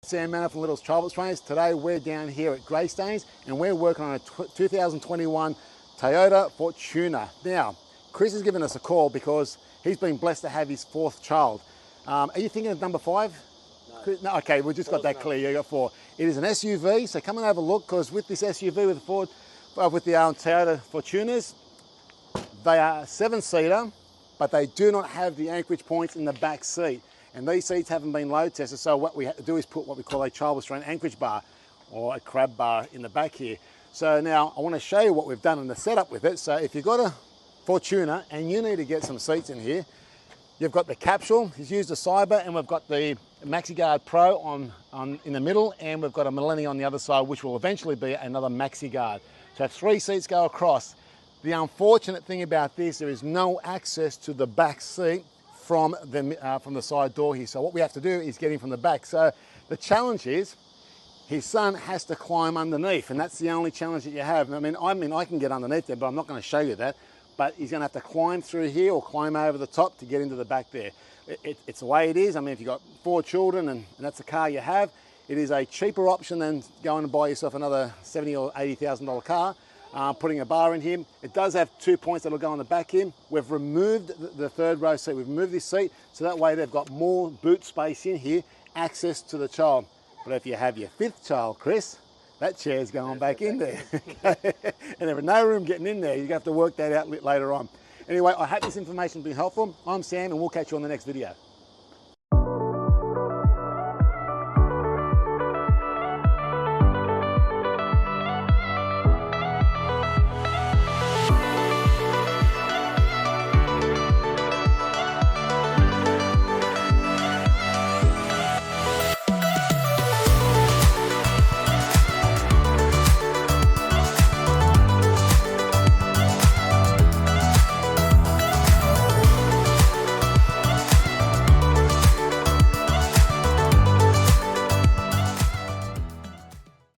Sam Manor from Little's Travel Restraints. Today we're down here at Restraints and we're working on a 2021 Toyota Fortuner. Now, Chris has given us a call because he's been blessed to have his fourth child. Are you thinking of number 5? No. Okay, we just got that clear. You got 4. It is an SUV, so come and have a look, because with this SUV with the Toyota Fortuners, they are a 7-seater, but they do not have the Anchorage points in the back seat. And these seats haven't been load tested, so what we have to do is put what we call a child restraint Anchorage bar or a crab bar in the back here. So now I want to show you what we've done in the setup with it. So if you've got a Fortuner and you need to get some seats in here, you've got the capsule, he's used a Cyber, and we've got the MaxiGuard Pro in the middle, and we've got a Millennium on the other side, which will eventually be another MaxiGuard. So 3 seats go across. The unfortunate thing about this, there is no access to the back seat from the side door here. So what we have to do is get in from the back. So the challenge is his son has to climb underneath, and that's the only challenge that you have. I mean, I can get underneath there, but I'm not going to show you that. But he's going to have to climb through here or climb over the top to get into the back there. It's the way it is. I mean, if you've got 4 children and that's the car you have, it is a cheaper option than going and buy yourself another $70,000 or $80,000 car. Putting a bar in here. It does have 2 points that'll go on the back here. We've removed the 3rd row seat. We've moved this seat so that way they've got more boot space in here, access to the child. But if you have your 5th child, Chris, that chair's going back in there. And there is no room getting in there. You have to work that out later on. Anyway, I hope this information has been helpful. I'm Sam, and we'll catch you on the next video.